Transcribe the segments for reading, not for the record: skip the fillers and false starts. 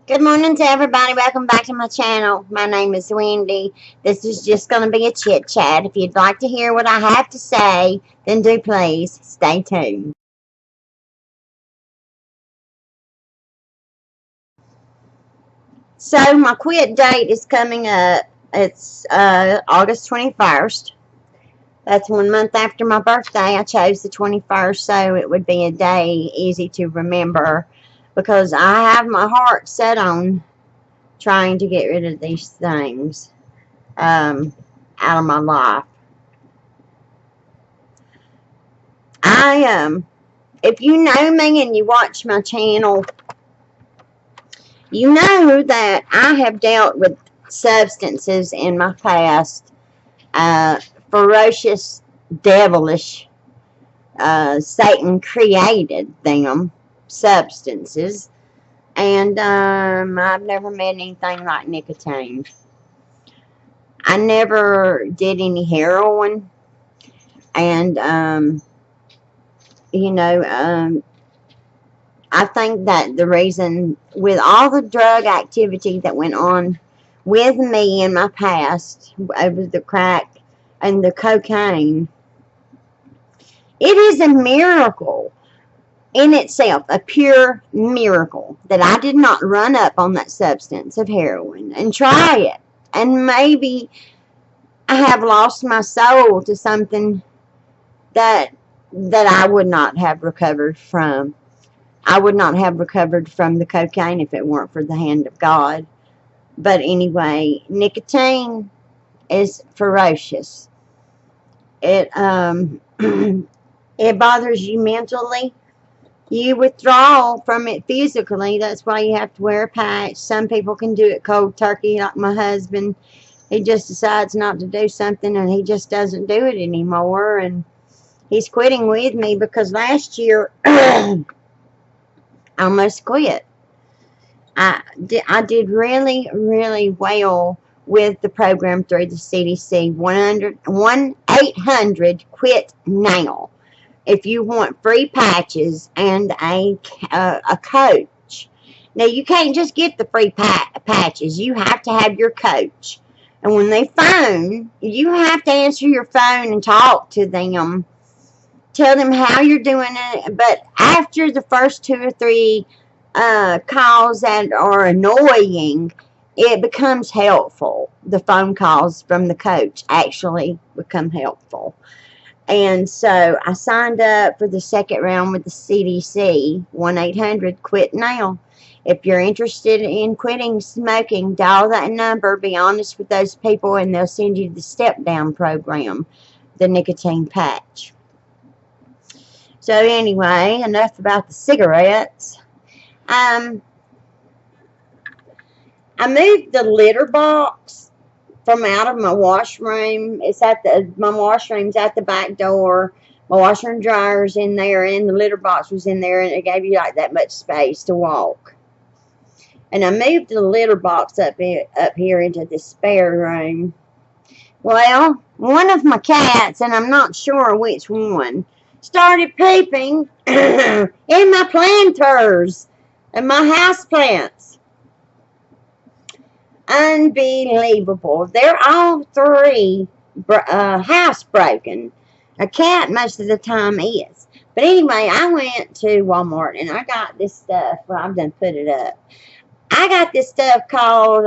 Good morning to everybody. Welcome back to my channel. My name is Wendy. This is just going to be a chit chat. If you'd like to hear what I have to say, then do please stay tuned. So my quit date is coming up. It's August 21st. That's 1 month after my birthday. I chose the 21st so it would be a day easy to remember because I have my heart set on trying to get rid of these things out of my life. If you know me and you watch my channel, you know that I have dealt with substances in my past, ferocious, devilish, Satan created them substances, and I've never met anything like nicotine. I never did any heroin, and I think that the reason, with all the drug activity that went on with me in my past, over the crack and the cocaine, it is a miracle in itself, a pure miracle, that I did not run up on that substance of heroin and try it. And maybe I have lost my soul to something that I would not have recovered from. I would not have recovered from the cocaine if it weren't for the hand of God. But anyway, nicotine is ferocious. It it bothers you mentally. You withdraw from it physically. That's why you have to wear a patch. Some people can do it cold turkey, like my husband. He just decides not to do something and he just doesn't do it anymore. And he's quitting with me because last year I almost quit. I did really, really well with the program through the CDC. 1-800-QUIT-NOW. If you want free patches and a coach. Now, you can't just get the free patches. You have to have your coach. And when they phone, you have to answer your phone and talk to them. Tell them how you're doing it. But after the first 2 or 3 calls that are annoying, it becomes helpful. The phone calls from the coach actually become helpful. And so I signed up for the second round with the CDC. 1-800-QUIT-NOW. If you're interested in quitting smoking, dial that number. Be honest with those people, and they'll send you the step-down program, the nicotine patch. So anyway, enough about the cigarettes. I moved the litter box from out of my washroom. It's at my washroom's at the back door. My washer and dryer's in there, and the litter box was in there, and it gave you like that much space to walk. And I moved the litter box up here into the spare room. Well, one of my cats, and I'm not sure which one, started peeping in my planters and my house plants. Unbelievable. They're all 3 housebroken. A cat most of the time is. But anyway, I went to Walmart and I got this stuff. Well, I've done put it up. I got this stuff called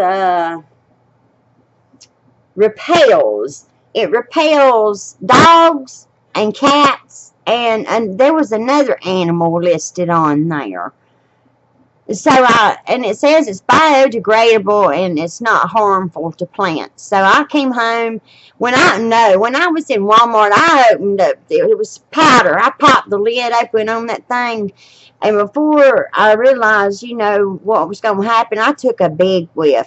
repels. It repels dogs and cats, and there was another animal listed on there. So and it says it's biodegradable and it's not harmful to plants. So I came home when I was in Walmart, I opened up, it was powder. I popped the lid open on that thing, and before I realized, what was going to happen, I took a big whiff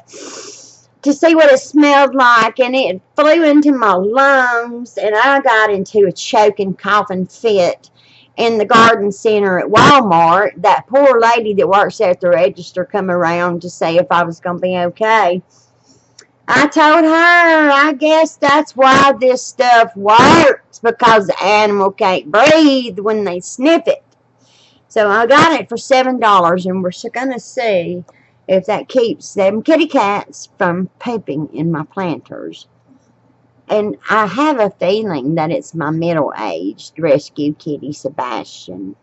to see what it smelled like, and it flew into my lungs, and I got into a choking, coughing fit in the garden center at Walmart. That poor lady that works at the register come around to say if I was going to be okay. I told her, I guess that's why this stuff works, because the animal can't breathe when they sniff it. So I got it for $7, and we're going to see if that keeps them kitty cats from pooping in my planters. And I have a feeling that it's my middle-aged rescue kitty, Sebastian,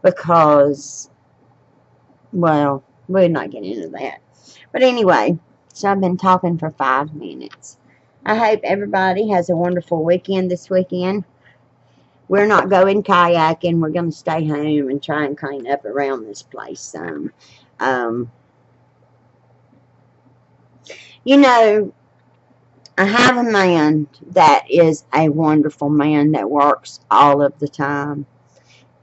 because, well, we're not getting into that. But anyway, so I've been talking for 5 minutes. I hope everybody has a wonderful weekend this weekend. We're not going kayaking. We're going to stay home and try and clean up around this place some. You know, I have a man that is a wonderful man that works all of the time.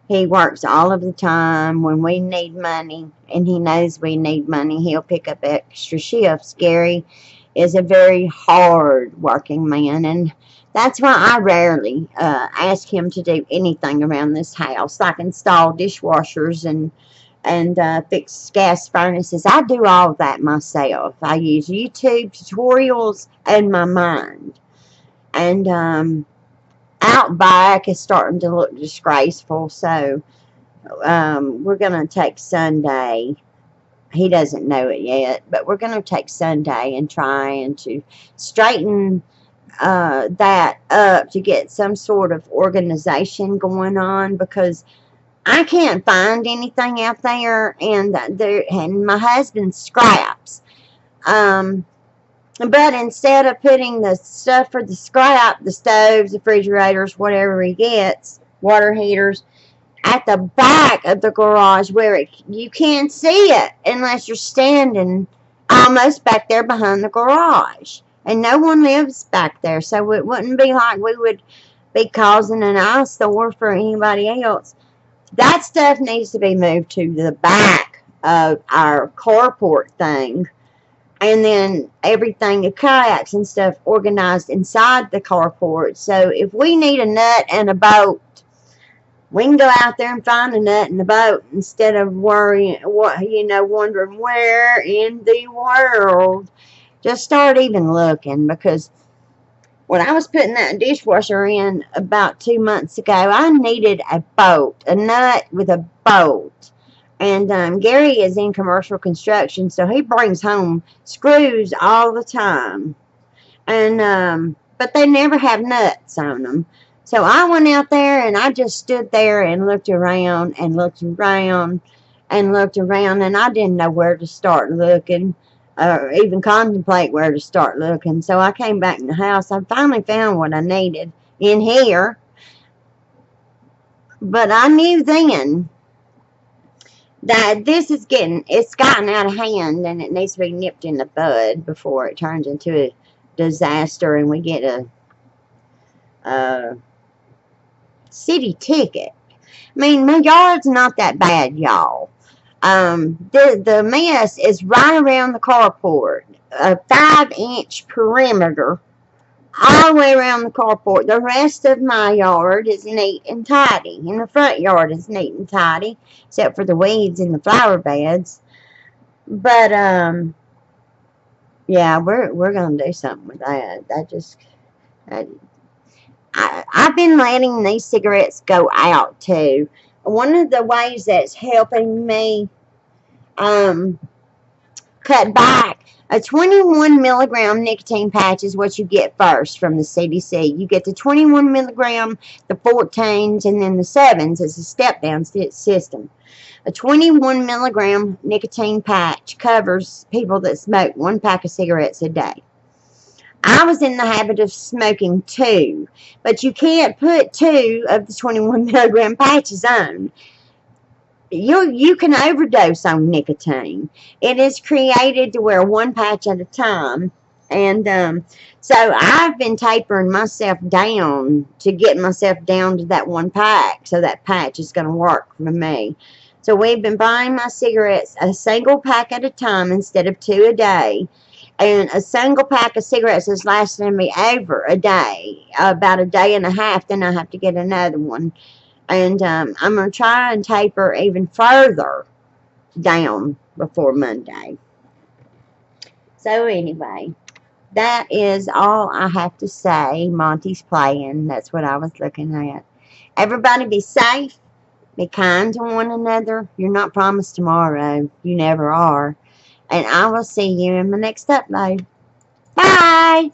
He works all of the time. When we need money, and he knows we need money, he'll pick up extra shifts. Gary is a very hard working man, and that's why I rarely ask him to do anything around this house, like install dishwashers and fix gas furnaces. I do all that myself. I use YouTube tutorials and my mind. And out back is starting to look disgraceful, so we're going to take Sunday. He doesn't know it yet, but we're going to take Sunday and try and to straighten that up to get some sort of organization going on, because I can't find anything out there, and my husband scraps. But instead of putting the stuff for the scrap, the stoves, the refrigerators, whatever he gets, water heaters, at the back of the garage where you can't see it unless you're standing almost back there behind the garage. And no one lives back there, so it wouldn't be like we would be causing an eyesore for anybody else. That stuff needs to be moved to the back of our carport thing. And then everything, the kayaks and stuff, organized inside the carport. So if we need a nut and a boat, we can go out there and find a nut and a boat instead of wondering where in the world. Just start even looking, because when I was putting that dishwasher in about 2 months ago, I needed a boat, a nut with a boat. And Gary is in commercial construction, so he brings home screws all the time. And but they never have nuts on them. So I went out there and I just stood there and looked around and looked around and looked around, and I didn't know where to start looking, or even contemplate where to start looking. So I came back in the house. I finally found what I needed in here. But I knew then that it's gotten out of hand, and it needs to be nipped in the bud before it turns into a disaster and we get a city ticket. I mean, my yard's not that bad, y'all. The mess is right around the carport, a 5-inch perimeter all the way around the carport. The rest of my yard is neat and tidy, and the front yard is neat and tidy, except for the weeds in the flower beds. But yeah, we're gonna do something with that. I've been letting these cigarettes go out too. One of the ways that's helping me cut back, a 21 milligram nicotine patch is what you get first from the CDC. You get the 21 milligram, the 14s, and then the 7s as a step-down system. A 21 milligram nicotine patch covers people that smoke 1 pack of cigarettes a day. I was in the habit of smoking 2, but you can't put 2 of the 21 milligram patches on. You can overdose on nicotine. It is created to wear 1 patch at a time. And so I've been tapering myself down to get myself down to that 1 pack. So that patch is going to work for me. So we've been buying my cigarettes a single pack at a time instead of 2 a day. And a single pack of cigarettes is lasting me over a day, about a day and a half. Then I have to get another one. And I'm going to try and taper even further down before Monday. So anyway, that is all I have to say. Monty's playing. That's what I was looking at. Everybody be safe. Be kind to one another. You're not promised tomorrow. You never are. And I will see you in my next upload. Bye!